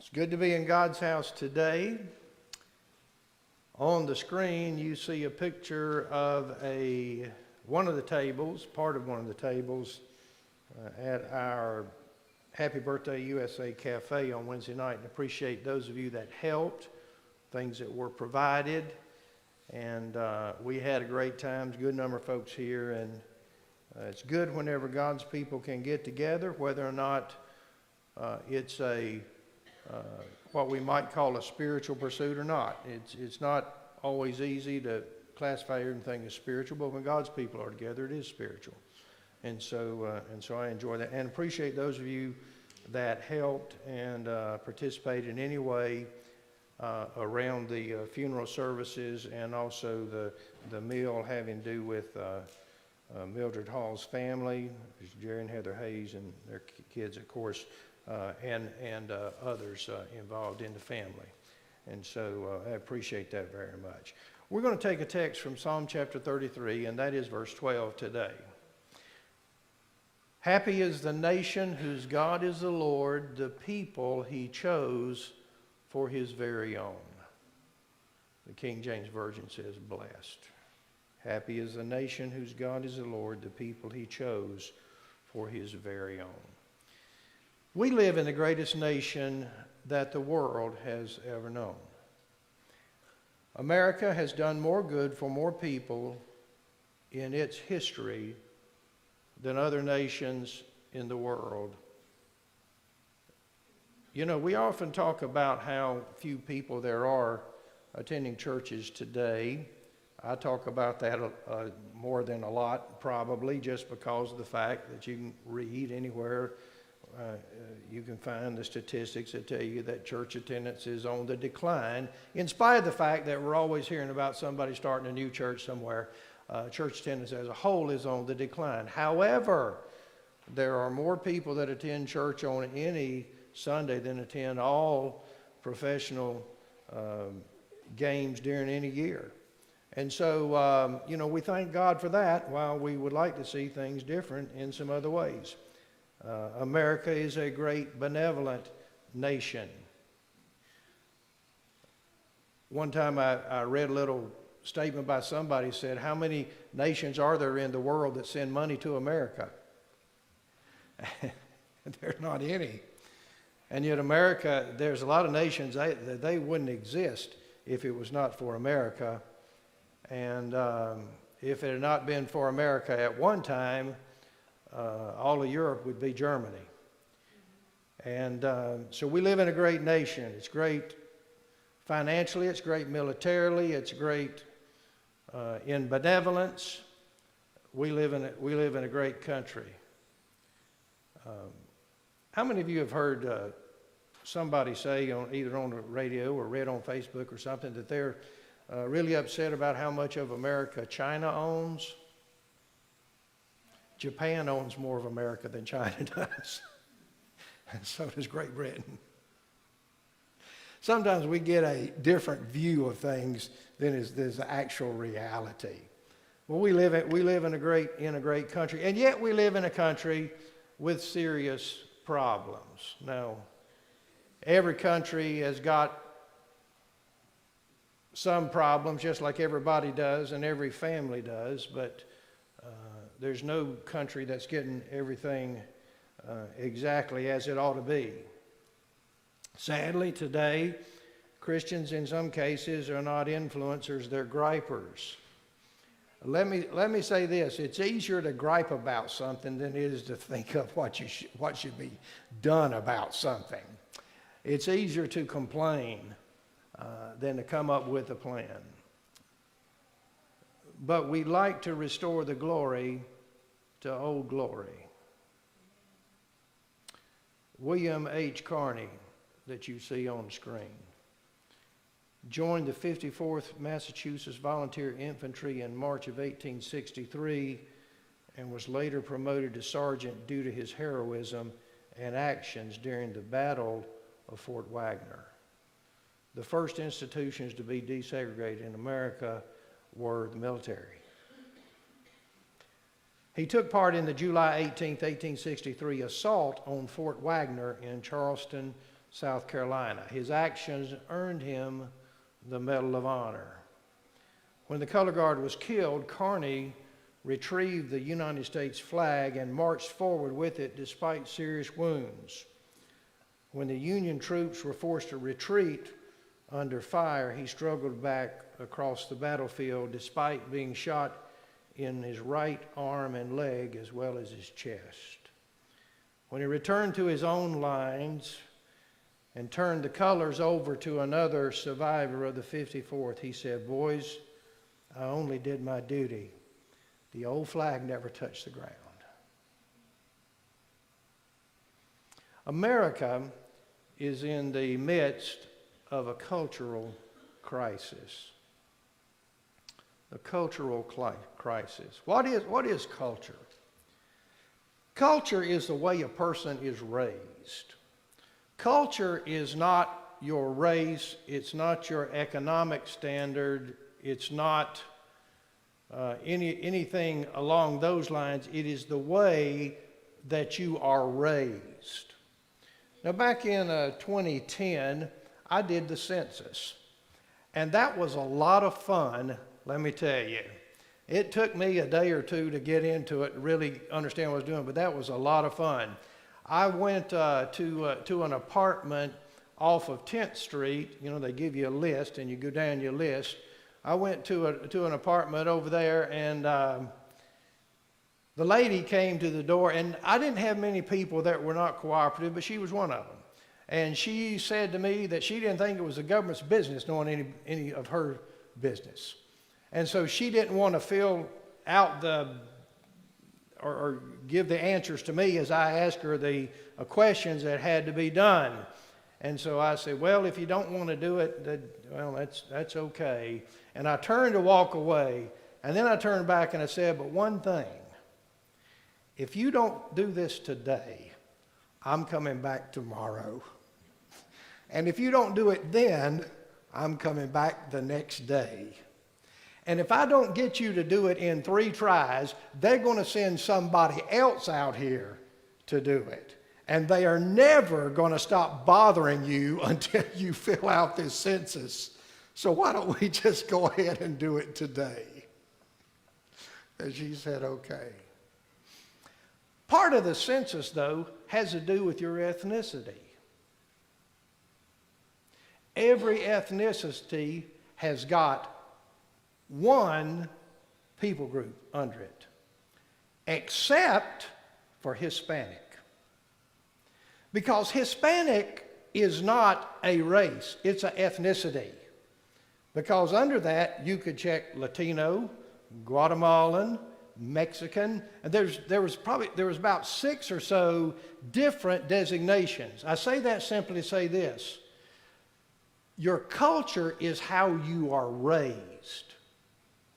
It's good to be in God's house today. On the screen, you see a picture of one of the tables, part of one of the tables at our Happy Birthday USA Cafe on Wednesday night. And appreciate those of you that helped, things that were provided. And we had a great time. There's a good number of folks here. And it's good whenever God's people can get together, whether or not it's what we might call a spiritual pursuit or not. It's not always easy to classify everything as spiritual, but when God's people are together, it is spiritual. And so I enjoy that and appreciate those of you that helped and participated in any way around the funeral services, and also the meal having to do with Mildred Hall's family, Jerry and Heather Hayes and their kids, of course, and others involved in the family. And so I appreciate that very much. We're going to take a text from Psalm chapter 33, and that is verse 12 today. Happy is the nation whose God is the Lord, the people he chose for his very own. The King James Version says blessed. Happy is the nation whose God is the Lord, the people he chose for his very own. We live in the greatest nation that the world has ever known. America has done more good for more people in its history than other nations in the world. You know, we often talk about how few people there are attending churches today. I talk about that more than a lot, probably, just because of the fact that you can read anywhere. You can find the statistics that tell you that church attendance is on the decline, in spite of the fact that we're always hearing about somebody starting a new church somewhere. Church attendance as a whole is on the decline. However, there are more people that attend church on any Sunday than attend all professional games during any year. And so, we thank God for that, while we would like to see things different in some other ways. America is a great benevolent nation. One time I read a little statement by somebody said, how many nations are there in the world that send money to America? There's not any. And yet America, there's a lot of nations that they wouldn't exist if it was not for America. And if it had not been for America at one time, all of Europe would be Germany. And so we live in a great nation. It's great financially, it's great militarily, it's great in benevolence. We live in a great country. How many of you have heard somebody say, either on the radio or read on Facebook or something, that they're really upset about how much of America China owns? Japan owns more of America than China does. And so does Great Britain. Sometimes we get a different view of things than is the actual reality. Well, we live in a great country, and yet we live in a country with serious problems. Now, every country has got some problems, just like everybody does and every family does, but there's no country that's getting everything exactly as it ought to be. Sadly, today, Christians in some cases are not influencers, they're gripers. Let me say this: it's easier to gripe about something than it is to think of what should be done about something. It's easier to complain than to come up with a plan. But we like to restore the glory to old glory. William H. Carney, that you see on the screen, joined the 54th Massachusetts Volunteer Infantry in March of 1863 and was later promoted to sergeant due to his heroism and actions during the Battle of Fort Wagner. The first institutions to be desegregated in America were the military. He took part in the July 18, 1863 assault on Fort Wagner in Charleston, South Carolina. His actions earned him the Medal of Honor. When the color guard was killed, Carney retrieved the United States flag and marched forward with it despite serious wounds. When the Union troops were forced to retreat under fire, he struggled back across the battlefield despite being shot in his right arm and leg as well as his chest. When he returned to his own lines and turned the colors over to another survivor of the 54th, he said, "Boys, I only did my duty. The old flag never touched the ground." America is in the midst of a cultural crisis. A cultural crisis. What is culture? Culture is the way a person is raised. Culture is not your race. It's not your economic standard. It's not anything along those lines. It is the way that you are raised. Now, back in 2010, I did the census. And that was a lot of fun, let me tell you. It took me a day or two to get into it and really understand what I was doing, but that was a lot of fun. I went to an apartment off of 10th Street. You know, they give you a list, and you go down your list. I went to an apartment over there, and the lady came to the door, and I didn't have many people that were not cooperative, but she was one of them. And she said to me that she didn't think it was the government's business knowing any of her business. And so she didn't want to fill out or give the answers to me as I asked her the questions that had to be done. And so I said, "Well, if you don't want to do it, that's okay." And I turned to walk away, and then I turned back and I said, "But one thing, if you don't do this today, I'm coming back tomorrow. And if you don't do it then, I'm coming back the next day. And if I don't get you to do it in 3 tries, they're going to send somebody else out here to do it. And they are never going to stop bothering you until you fill out this census. So why don't we just go ahead and do it today?" And she said, "Okay." Part of the census, though, has to do with your ethnicity. Every ethnicity has got one people group under it, except for Hispanic. Because Hispanic is not a race, it's an ethnicity. Because under that, you could check Latino, Guatemalan, Mexican, and there was about 6 or so different designations. I say that simply to say this: your culture is how you are raised.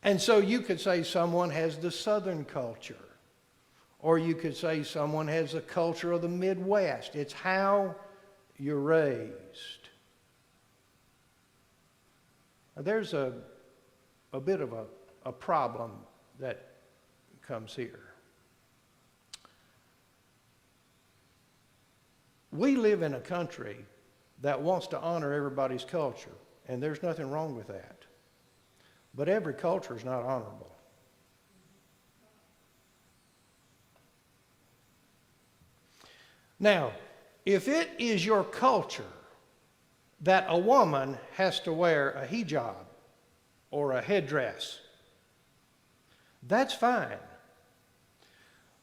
And so you could say someone has the Southern culture, or you could say someone has the culture of the Midwest. It's how you're raised. Now, there's a bit of a problem that comes here. We live in a country that wants to honor everybody's culture, and there's nothing wrong with that. But every culture is not honorable. Now, if it is your culture that a woman has to wear a hijab or a headdress, that's fine.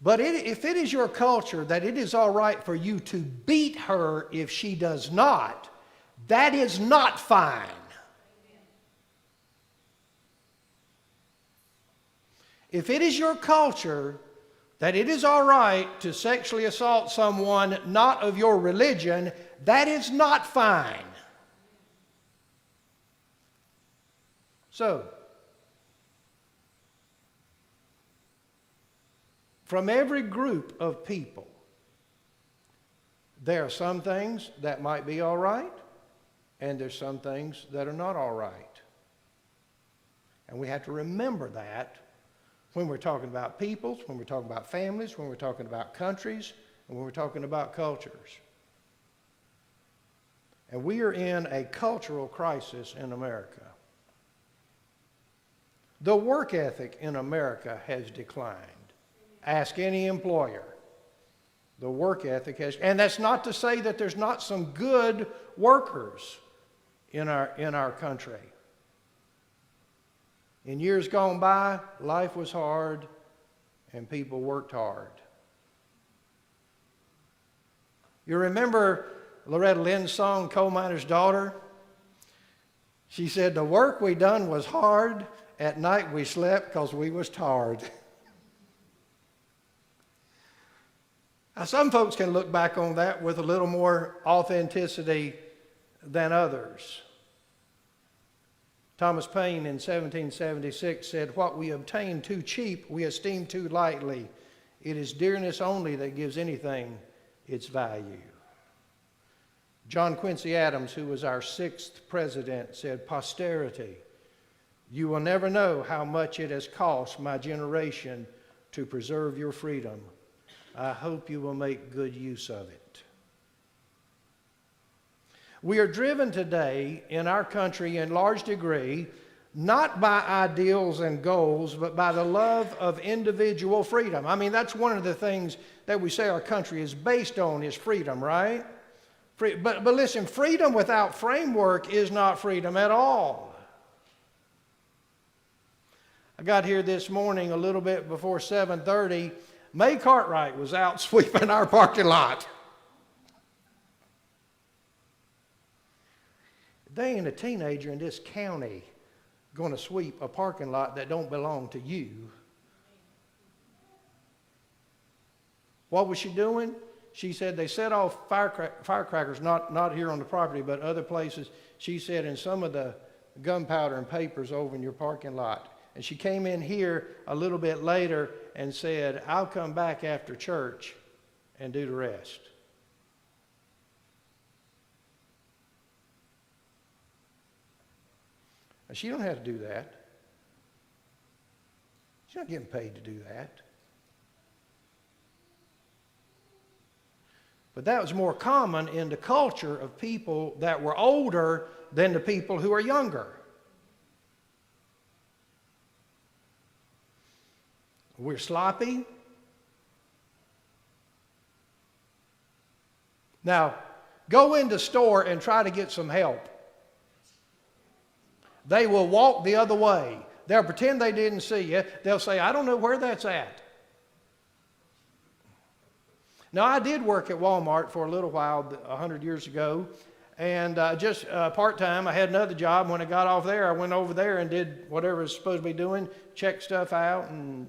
But if it is your culture that it is all right for you to beat her if she does not, that is not fine. If it is your culture that it is all right to sexually assault someone not of your religion, that is not fine. So, from every group of people, there are some things that might be all right, and there's some things that are not all right. And we have to remember that when we're talking about peoples, when we're talking about families, when we're talking about countries, and when we're talking about cultures. And we are in a cultural crisis in America. The work ethic in America has declined. Ask any employer. The work ethic has, and that's not to say that there's not some good workers in our country. In years gone by, life was hard and people worked hard. You remember Loretta Lynn's song, Coal Miner's Daughter? She said, the work we done was hard. At night we slept because we was tired. Now, some folks can look back on that with a little more authenticity than others. Thomas Paine in 1776 said, what we obtain too cheap, we esteem too lightly. It is dearness only that gives anything its value. John Quincy Adams, who was our 6th president, said, posterity, you will never know how much it has cost my generation to preserve your freedom. I hope you will make good use of it. We are driven today in our country in large degree, not by ideals and goals, but by the love of individual freedom. I mean, that's one of the things that we say our country is based on, is freedom, right? But listen, freedom without framework is not freedom at all. I got here this morning a little bit before 7:30. May Cartwright was out sweeping our parking lot. They ain't a teenager in this county going to sweep a parking lot that don't belong to you. What was she doing? She said they set off firecrackers, not here on the property, but other places. She said, in some of the gunpowder and papers over in your parking lot. And she came in here a little bit later and said, I'll come back after church and do the rest. Now, she don't have to do that. She's not getting paid to do that. But that was more common in the culture of people that were older than the people who are younger. We're sloppy. Now, go into the store and try to get some help. They will walk the other way. They'll pretend they didn't see you. They'll say, I don't know where that's at. Now, I did work at Walmart for a little while 100 years ago, and just part-time. I had another job. When I got off there, I went over there and did whatever I was supposed to be doing, checked stuff out, and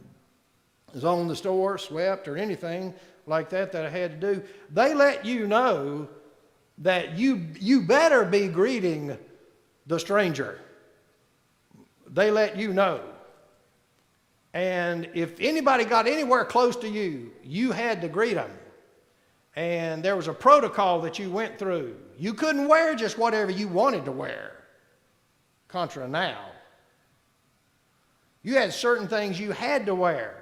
was on the store, swept, or anything like that I had to do. They let you know that you better be greeting the stranger. They let you know. And if anybody got anywhere close to you, you had to greet them. And there was a protocol that you went through. You couldn't wear just whatever you wanted to wear. Contra now. You had certain things you had to wear.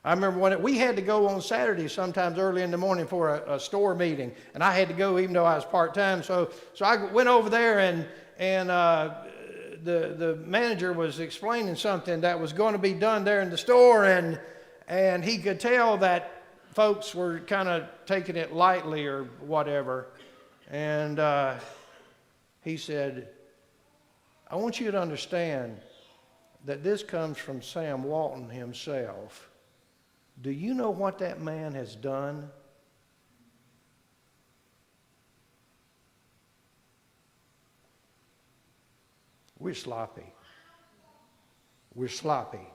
I remember when we had to go on Saturdays sometimes early in the morning for a store meeting, and I had to go even though I was part-time. So I went over there, and the manager was explaining something that was going to be done there in the store, and he could tell that folks were kind of taking it lightly or whatever. And he said, I want you to understand that this comes from Sam Walton himself. Do you know what that man has done? We're sloppy. We're sloppy.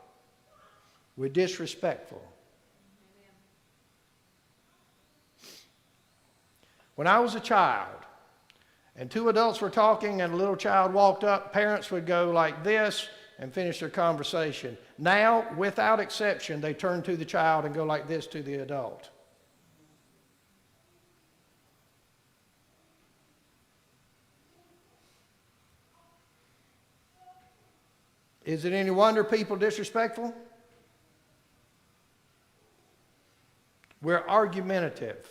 We're disrespectful. When I was a child, and two adults were talking and a little child walked up, parents would go like this and finish their conversation. Now, without exception, they turn to the child and go like this to the adult. Is it any wonder people disrespectful? We're argumentative.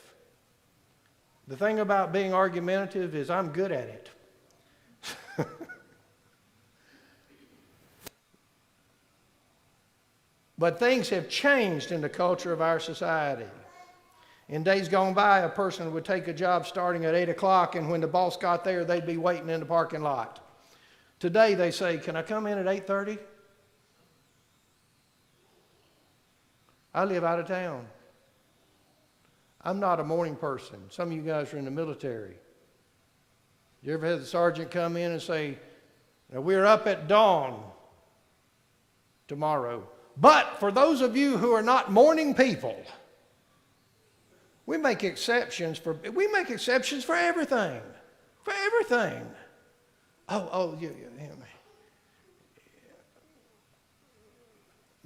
The thing about being argumentative is I'm good at it. But things have changed in the culture of our society. In days gone by, a person would take a job starting at 8 o'clock, and when the boss got there, they'd be waiting in the parking lot. Today, they say, "Can I come in at 8:30? I live out of town. I'm not a morning person." Some of you guys are in the military. You ever had the sergeant come in and say, "We're up at dawn tomorrow. But for those of you who are not morning people, we make exceptions for everything. For everything."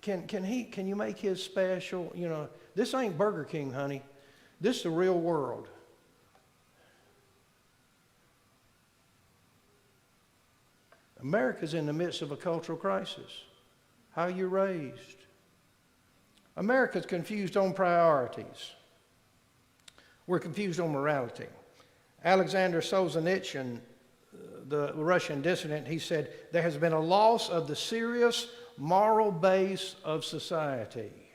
Can you make his special? You know, this ain't Burger King, honey. This is the real world. America's in the midst of a cultural crisis. How are you raised? America's confused on priorities. We're confused on morality. Alexander Solzhenitsyn, the Russian dissident, he said, "There has been a loss of the serious moral base of society."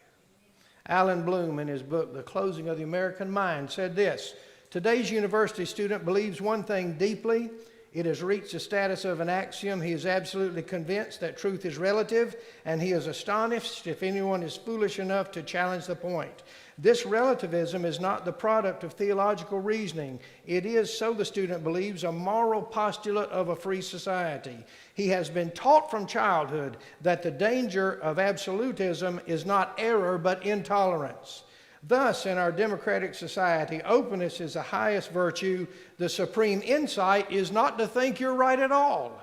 Alan Bloom, in his book, The Closing of the American Mind, said this: "Today's university student believes one thing deeply. It has reached the status of an axiom. He is absolutely convinced that truth is relative, and he is astonished if anyone is foolish enough to challenge the point. This relativism is not the product of theological reasoning. It is, so the student believes, a moral postulate of a free society. He has been taught from childhood that the danger of absolutism is not error but intolerance. Thus, in our democratic society, openness is the highest virtue. The supreme insight is not to think you're right at all."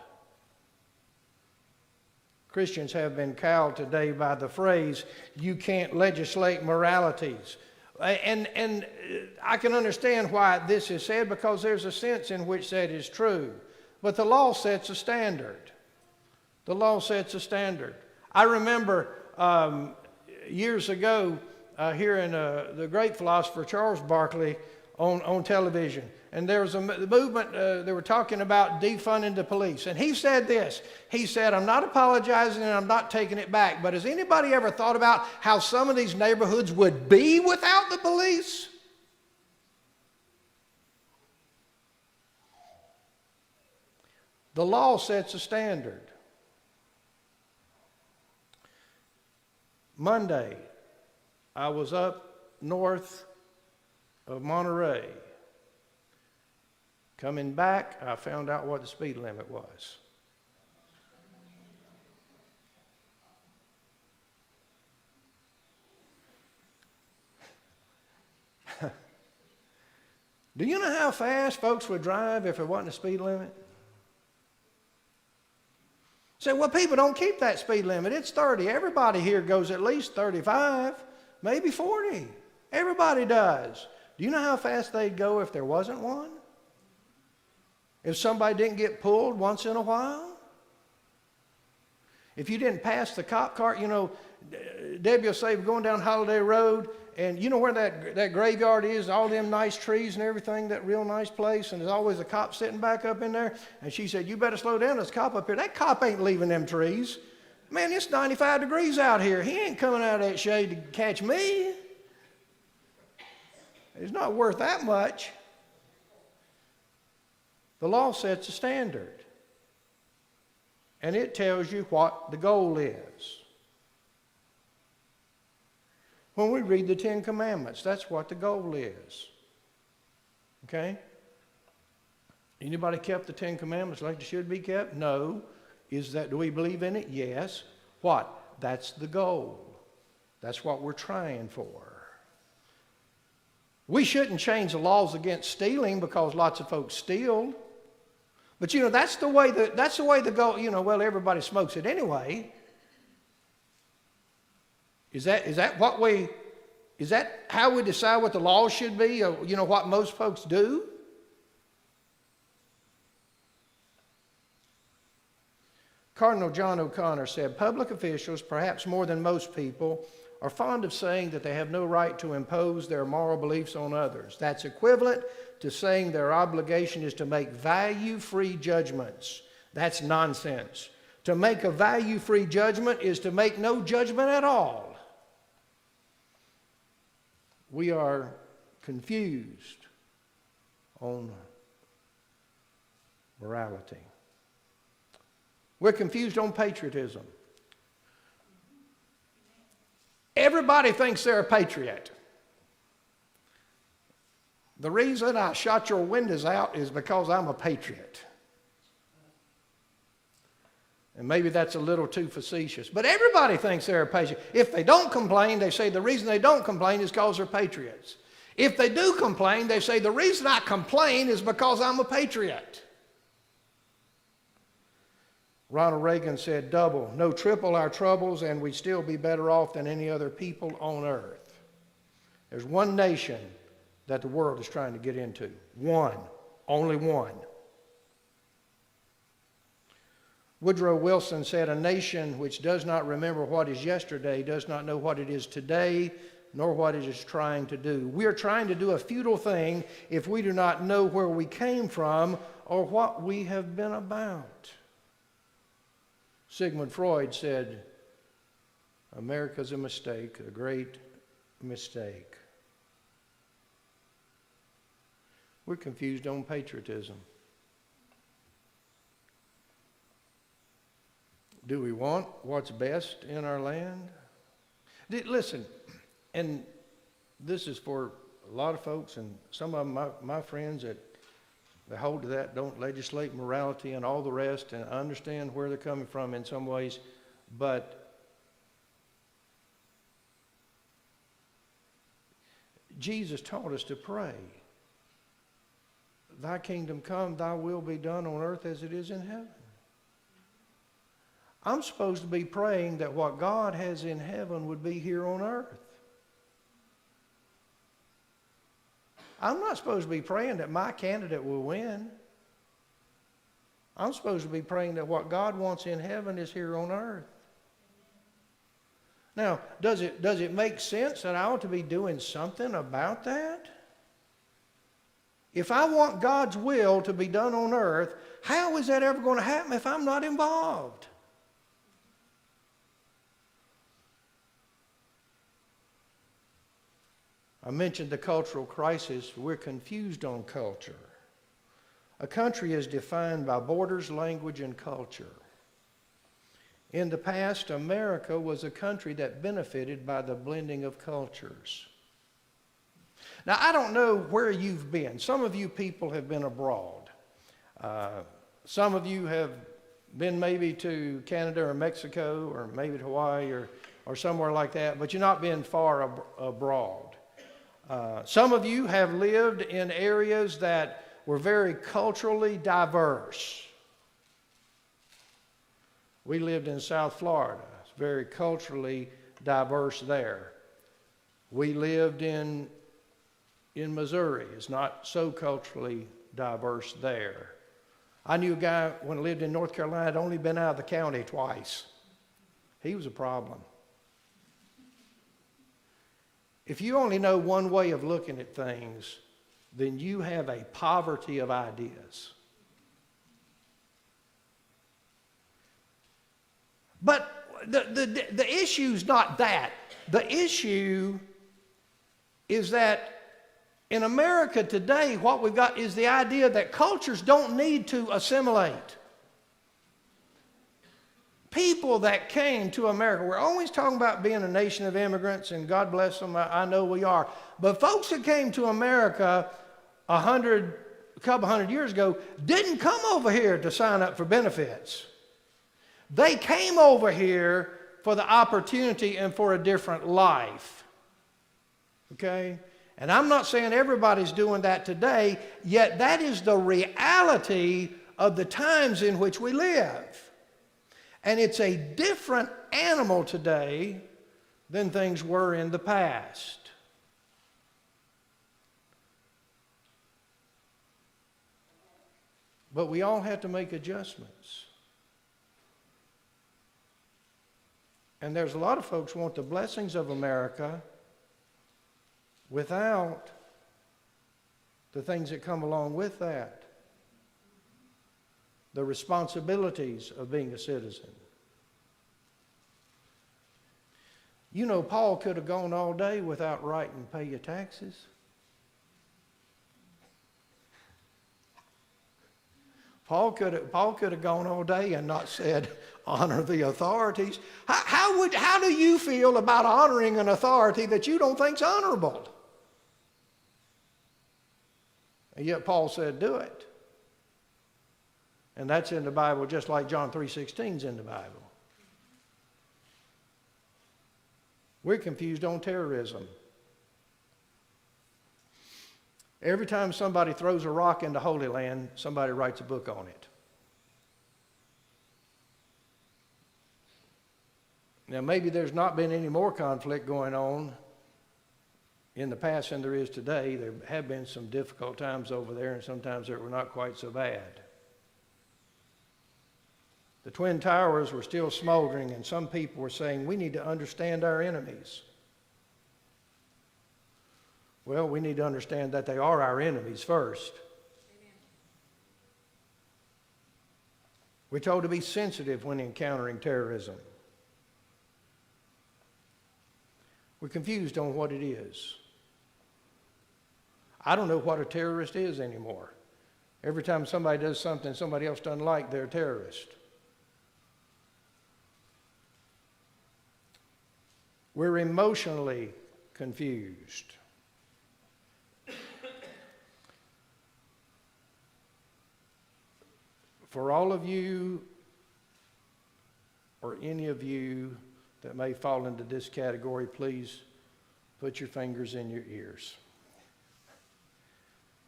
Christians have been cowed today by the phrase, "You can't legislate moralities." And I can understand why this is said, because there's a sense in which that is true. But the law sets a standard. The law sets a standard. I remember years ago, hearing the great philosopher Charles Barkley on television. And there was a movement, they were talking about defunding the police. And he said this, he said, "I'm not apologizing and I'm not taking it back, but has anybody ever thought about how some of these neighborhoods would be without the police?" The law sets a standard. Monday, I was up north of Monterey. Coming back, I found out what the speed limit was. Do you know how fast folks would drive if there wasn't a speed limit? Say, "Well, people don't keep that speed limit. It's 30. Everybody here goes at least 35, maybe 40. Everybody does." Do you know how fast they'd go if there wasn't one? If somebody didn't get pulled once in a while? If you didn't pass the cop car, you know, Debbie will say, "We're going down Holiday Road," and you know where that graveyard is, all them nice trees and everything, that real nice place, and there's always a cop sitting back up in there. And she said, "You better slow down, there's a cop up here." That cop ain't leaving them trees. Man, it's 95 degrees out here. He ain't coming out of that shade to catch me. It's not worth that much. The law sets a standard, and it tells you what the goal is. When we read the Ten Commandments, that's what the goal is. Okay? Anybody kept the Ten Commandments like they should be kept? No. Do we believe in it? Yes. What? That's the goal. That's what we're trying for. We shouldn't change the laws against stealing because lots of folks steal. But you know, that's the way the goal, you know, well, everybody smokes it anyway. Is that how we decide what the law should be? Or, you know, what most folks do? Cardinal John O'Connor said, "Public officials, perhaps more than most people, are fond of saying that they have no right to impose their moral beliefs on others. That's equivalent to saying their obligation is to make value-free judgments. That's nonsense. To make a value-free judgment is to make no judgment at all. We are confused on morality. We're confused on patriotism. Everybody thinks they're a patriot. The reason I shot your windows out is because I'm a patriot. And maybe that's a little too facetious. But everybody thinks they're a patriot. If they don't complain, they say the reason they don't complain is because they're patriots. If they do complain, they say the reason I complain is because I'm a patriot. Ronald Reagan said, double, no, triple our troubles, and we'd still be better off than any other people on earth. There's one nation that the world is trying to get into. One. Only one. Woodrow Wilson said, a nation which does not remember what is yesterday does not know what it is today, nor what it is trying to do. We are trying to do a futile thing if we do not know where we came from or what we have been about. Sigmund Freud said, America's a mistake, a great mistake. We're confused on patriotism. Do we want what's best in our land? Listen, and this is for a lot of folks, and some of them, my friends that hold to that, don't legislate morality and all the rest, and I understand where they're coming from in some ways, but Jesus taught us to pray. Thy kingdom come, thy will be done on earth as it is in heaven. I'm supposed to be praying that what God has in heaven would be here on earth. I'm not supposed to be praying that my candidate will win. I'm supposed to be praying that what God wants in heaven is here on earth. Now, does it make sense that I ought to be doing something about that? If I want God's will to be done on earth, how is that ever going to happen if I'm not involved? I mentioned the cultural crisis. We're confused on culture. A country is defined by borders, language, and culture. In the past, America was a country that benefited by the blending of cultures. Now, I don't know where you've been. Some of you people have been abroad. Some of you have been maybe to Canada or Mexico or maybe to Hawaii or somewhere like that, but you've not been far abroad. Some of you have lived in areas that were very culturally diverse. We lived in South Florida. It's very culturally diverse there. We lived in Missouri. It's not so culturally diverse there. I knew a guy when I lived in North Carolina had only been out of the county twice. He was a problem. If you only know one way of looking at things, then you have a poverty of ideas. But the issue's not that. The issue is that in America today, what we've got is the idea that cultures don't need to assimilate. People that came to America, we're always talking about being a nation of immigrants, and God bless them, I know we are. But folks that came to America a couple hundred years ago didn't come over here to sign up for benefits. They came over here for the opportunity and for a different life. Okay? And I'm not saying everybody's doing that today, yet that is the reality of the times in which we live. And it's a different animal today than things were in the past. But we all have to make adjustments. And there's a lot of folks who want the blessings of America without the things that come along with that. The responsibilities of being a citizen. You know, Paul could have gone all day without writing, pay your taxes. Paul could have gone all day and not said, honor the authorities. How do you feel about honoring an authority that you don't think's honorable? And yet Paul said, do it. And that's in the Bible just like John 3:16 is in the Bible. We're confused on terrorism. Every time somebody throws a rock into Holy Land, somebody writes a book on it. Now, maybe there's not been any more conflict going on in the past than there is today. There have been some difficult times over there, and sometimes they were not quite so bad. The Twin Towers were still smoldering, and some people were saying, we need to understand our enemies. Well, we need to understand that they are our enemies first. Amen. We're told to be sensitive when encountering terrorism. We're confused on what it is. I don't know what a terrorist is anymore. Every time somebody does something somebody else doesn't like, they're a terrorist. We're emotionally confused. For all of you, or any of you that may fall into this category, please put your fingers in your ears.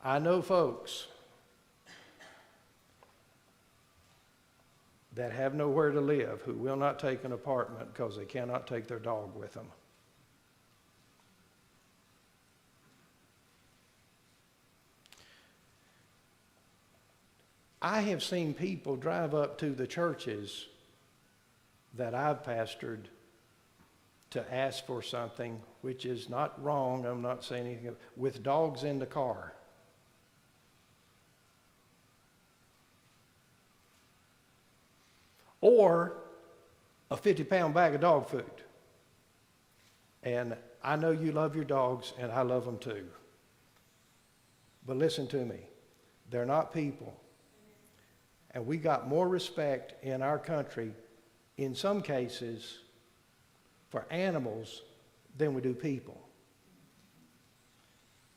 I know folks that have nowhere to live who will not take an apartment because they cannot take their dog with them. I have seen people drive up to the churches that I've pastored to ask for something, which is not wrong, I'm not saying anything, with dogs in the car. Or a 50-pound bag of dog food. And I know you love your dogs, and I love them too. But listen to me, they're not people. And we got more respect in our country, in some cases, for animals than we do people.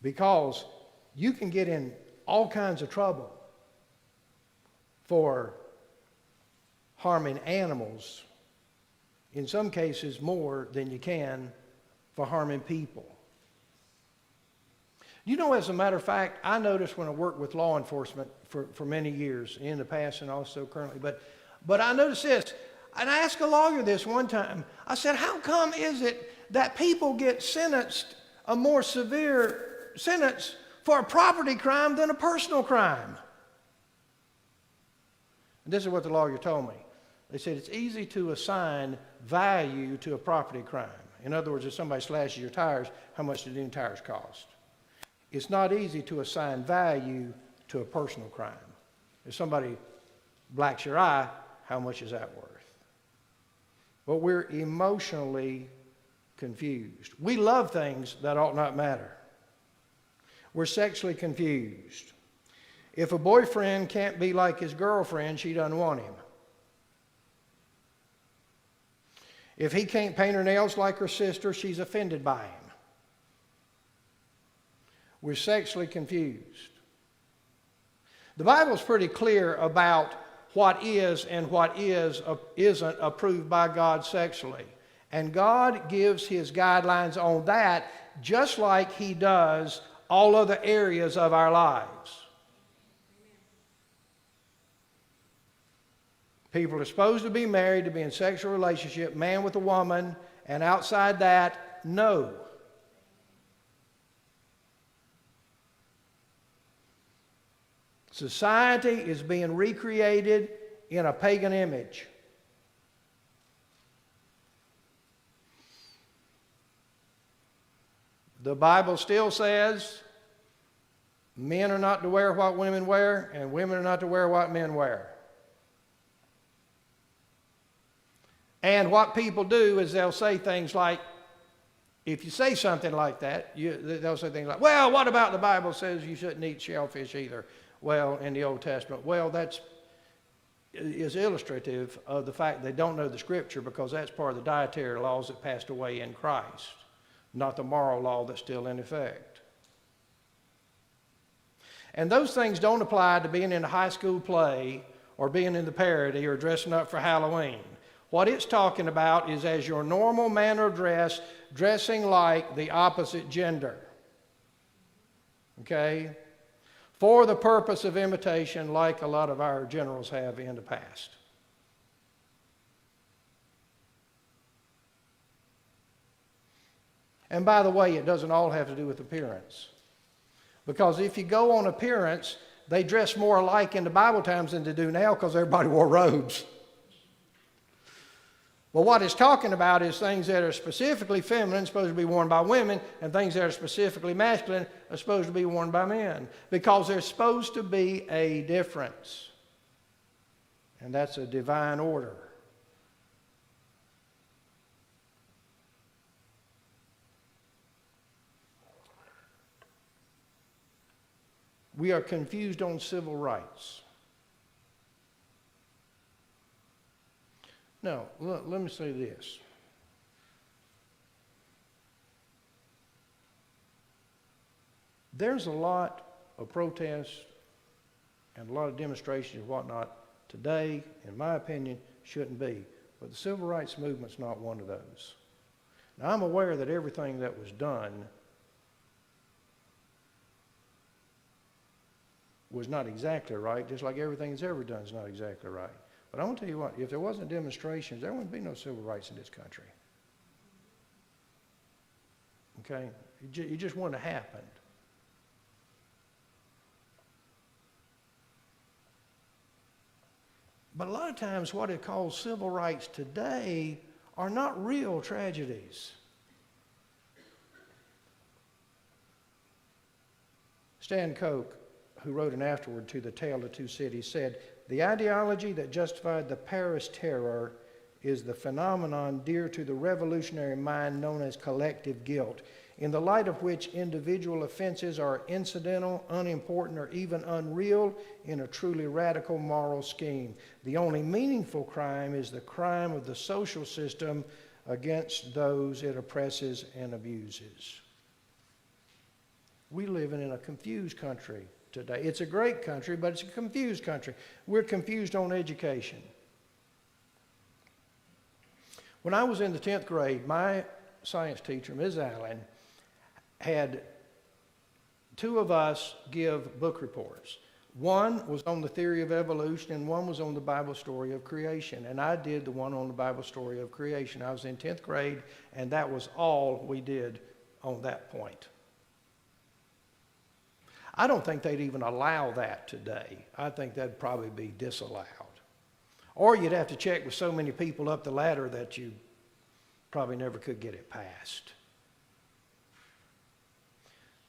Because you can get in all kinds of trouble for harming animals, in some cases more than you can for harming people. You know, as a matter of fact, I noticed when I worked with law enforcement for many years, in the past and also currently, but I noticed this, and I asked a lawyer this one time. I said, how come is it that people get sentenced a more severe sentence for a property crime than a personal crime? And this is what the lawyer told me. They said it's easy to assign value to a property crime. In other words, if somebody slashes your tires, how much did any tires cost? It's not easy to assign value to a personal crime. If somebody blacks your eye, how much is that worth? But we're emotionally confused. We love things that ought not matter. We're sexually confused. If a boyfriend can't be like his girlfriend, she doesn't want him. If he can't paint her nails like her sister, she's offended by him. We're sexually confused. The Bible's pretty clear about what is and what isn't approved by God sexually. And God gives his guidelines on that just like he does all other areas of our lives. People are supposed to be married, to be in sexual relationship, man with a woman, and outside that, no. Society is being recreated in a pagan image. The Bible still says men are not to wear what women wear, and women are not to wear what men wear. And what people do is they'll say things like, if you say something like that, they'll say things like, well, what about the Bible says you shouldn't eat shellfish either? Well, in the Old Testament. Well, that is illustrative of the fact they don't know the Scripture, because that's part of the dietary laws that passed away in Christ, not the moral law that's still in effect. And those things don't apply to being in a high school play or being in the parody or dressing up for Halloween. What it's talking about is as your normal manner of dress, dressing like the opposite gender. Okay? For the purpose of imitation, like a lot of our generals have in the past. And by the way, it doesn't all have to do with appearance. Because if you go on appearance, they dress more alike in the Bible times than they do now, because everybody wore robes. Well, what it's talking about is things that are specifically feminine, supposed to be worn by women, and things that are specifically masculine are supposed to be worn by men. Because there's supposed to be a difference. And that's a divine order. We are confused on civil rights. Now, let me say this. There's a lot of protests and a lot of demonstrations and whatnot today, in my opinion, shouldn't be. But the civil rights movement's not one of those. Now, I'm aware that everything that was done was not exactly right, just like everything that's ever done is not exactly right. But I want to tell you what, if there wasn't demonstrations, there wouldn't be no civil rights in this country. Okay? It just wouldn't have happened. But a lot of times what it calls civil rights today are not real tragedies. Stan Koch, who wrote an afterword to The Tale of Two Cities, said, "The ideology that justified the Paris terror is the phenomenon dear to the revolutionary mind known as collective guilt, in the light of which individual offenses are incidental, unimportant, or even unreal in a truly radical moral scheme. The only meaningful crime is the crime of the social system against those it oppresses and abuses." We live in a confused country today. It's a great country, but it's a confused country. We're confused on education. When I was in the 10th grade, my science teacher, Ms. Allen, had two of us give book reports. One was on the theory of evolution, and one was on the Bible story of creation. And I did the one on the Bible story of creation. I was in 10th grade, and that was all we did on that point. I don't think they'd even allow that today. I think that'd probably be disallowed. Or you'd have to check with so many people up the ladder that you probably never could get it passed.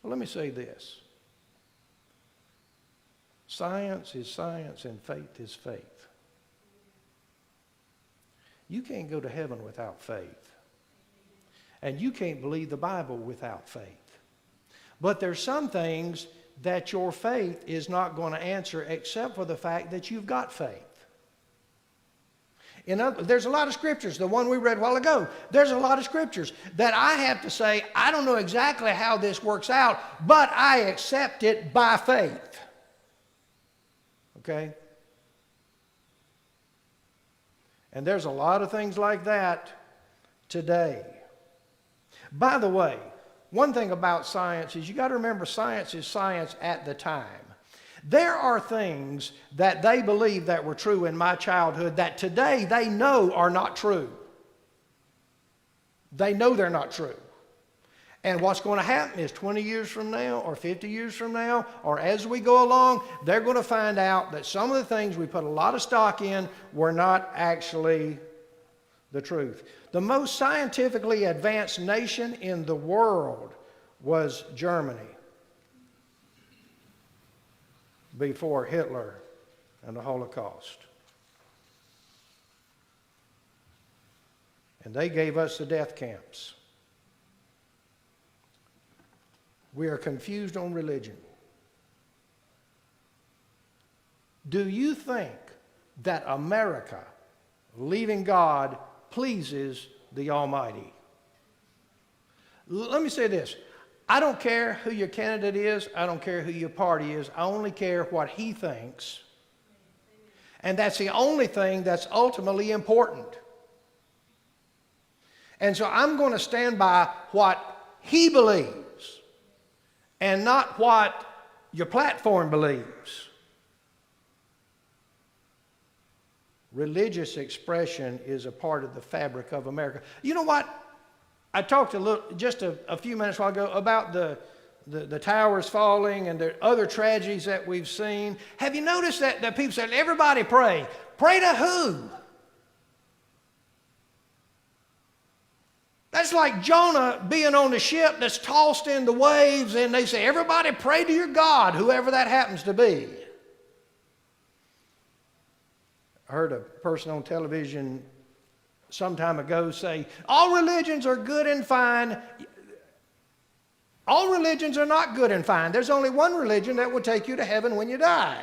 Well, let me say this. Science is science and faith is faith. You can't go to heaven without faith. And you can't believe the Bible without faith. But there's some things that your faith is not going to answer except for the fact that you've got faith. There's a lot of scriptures, the one we read a while ago, there's a lot of scriptures that I have to say, I don't know exactly how this works out, but I accept it by faith. Okay? And there's a lot of things like that today. By the way, one thing about science is you got to remember science is science at the time. There are things that they believed that were true in my childhood that today they know are not true. They know they're not true. And what's going to happen is 20 years from now or 50 years from now or as we go along, they're going to find out that some of the things we put a lot of stock in were not actually the truth. The most scientifically advanced nation in the world was Germany before Hitler and the Holocaust. And they gave us the death camps. We are confused on religion. Do you think that America, leaving God, pleases the Almighty? Let me say this. I don't care who your candidate is. I don't care who your party is. I only care what he thinks. And that's the only thing that's ultimately important. And so I'm going to stand by what he believes and not what your platform believes. Religious expression is a part of the fabric of America. You know what? I talked just a few minutes while ago about the towers falling and the other tragedies that we've seen. Have you noticed that people say, everybody pray? Pray to who? That's like Jonah being on the ship that's tossed in the waves, and they say, everybody pray to your God, whoever that happens to be. I heard a person on television some time ago say, all religions are good and fine. All religions are not good and fine. There's only one religion that will take you to heaven when you die.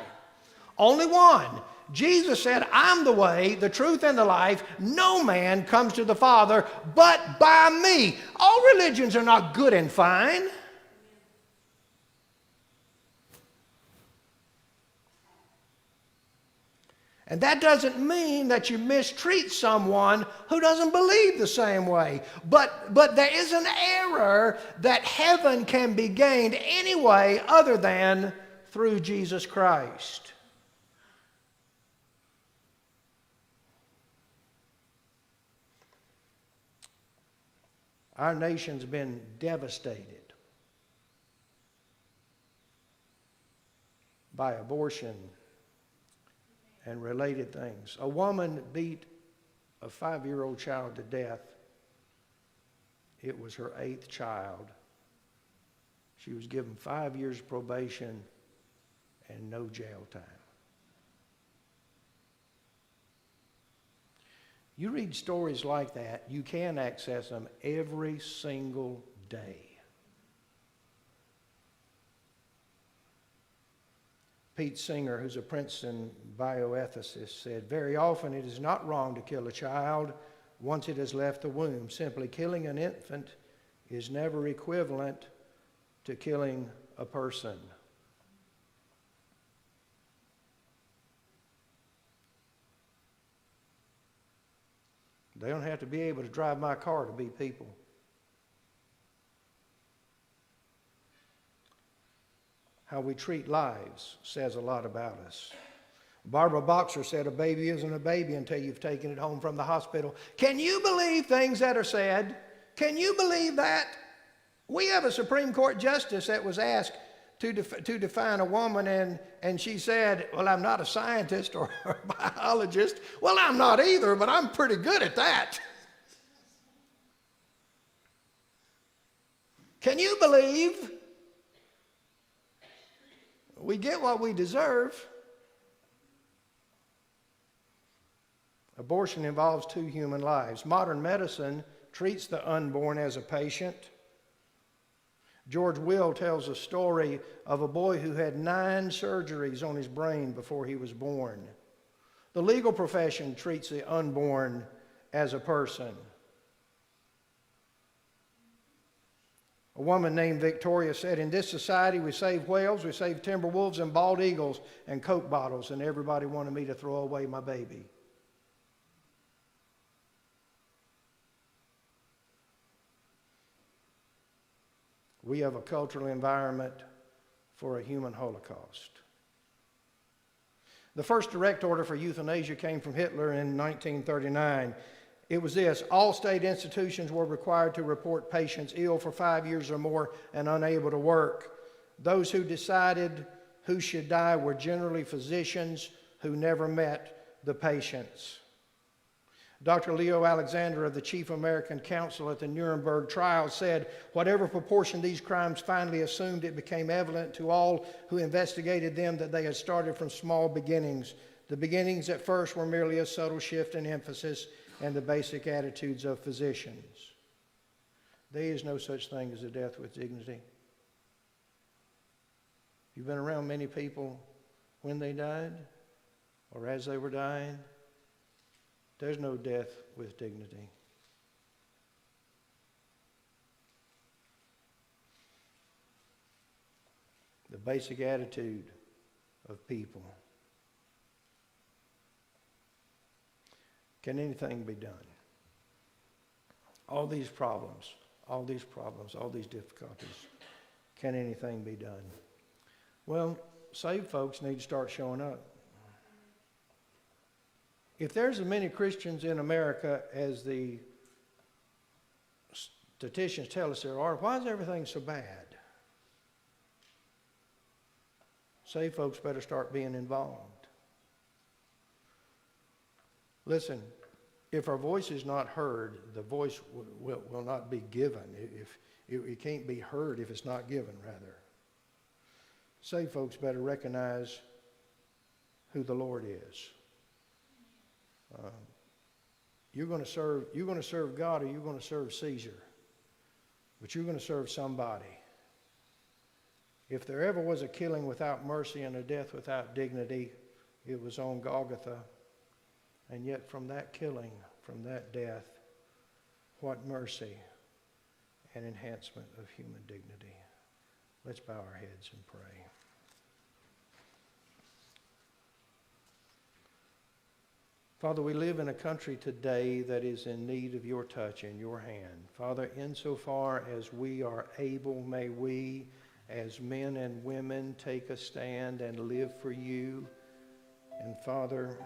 Only one. Jesus said, I'm the way, the truth, and the life. No man comes to the Father but by me. All religions are not good and fine. And that doesn't mean that you mistreat someone who doesn't believe the same way. But there is an error that heaven can be gained any way other than through Jesus Christ. Our nation's been devastated by abortion and related things. A woman beat a 5-year-old child to death. It was her 8th child. She was given 5 years probation and no jail time. You read stories like that, you can access them every single day. Pete Singer, who's a Princeton bioethicist, said, very often it is not wrong to kill a child once it has left the womb. Simply killing an infant is never equivalent to killing a person. They don't have to be able to drive my car to be people. How we treat lives says a lot about us. Barbara Boxer said, a baby isn't a baby until you've taken it home from the hospital. Can you believe things that are said? Can you believe that? We have a Supreme Court justice that was asked to define a woman, and she said, well, I'm not a scientist or a biologist. Well, I'm not either, but I'm pretty good at that. Can you believe we get what we deserve? Abortion involves 2 human lives. Modern medicine treats the unborn as a patient. George Will tells a story of a boy who had 9 surgeries on his brain before he was born. The legal profession treats the unborn as a person. A woman named Victoria said, in this society we save whales, we save timber wolves and bald eagles and Coke bottles, and everybody wanted me to throw away my baby. We have a cultural environment for a human Holocaust. The first direct order for euthanasia came from Hitler in 1939. It was this: all state institutions were required to report patients ill for 5 years or more and unable to work. Those who decided who should die were generally physicians who never met the patients. Dr. Leo Alexander of the Chief American Council at the Nuremberg trial said, "Whatever proportion these crimes finally assumed, it became evident to all who investigated them that they had started from small beginnings. The beginnings at first were merely a subtle shift in emphasis and the basic attitudes of physicians." There is no such thing as a death with dignity. You've been around many people when they died or as they were dying. There's no death with dignity. The basic attitude of people. Can anything be done? All these problems, all these difficulties. Can anything be done? Well, saved folks need to start showing up. If there's as many Christians in America as the statisticians tell us there are, why is everything so bad? Saved folks better start being involved. Listen, if our voice is not heard, the voice will not be given. It can't be heard if it's not given, rather. Saved folks better recognize who the Lord is. You're going to serve God, or you're going to serve Caesar. But you're going to serve somebody. If there ever was a killing without mercy and a death without dignity, it was on Golgotha. And yet from that killing, from that death, what mercy and enhancement of human dignity. Let's bow our heads and pray. Father, we live in a country today that is in need of your touch and your hand. Father, insofar as we are able, may we, as men and women, take a stand and live for you. And Father,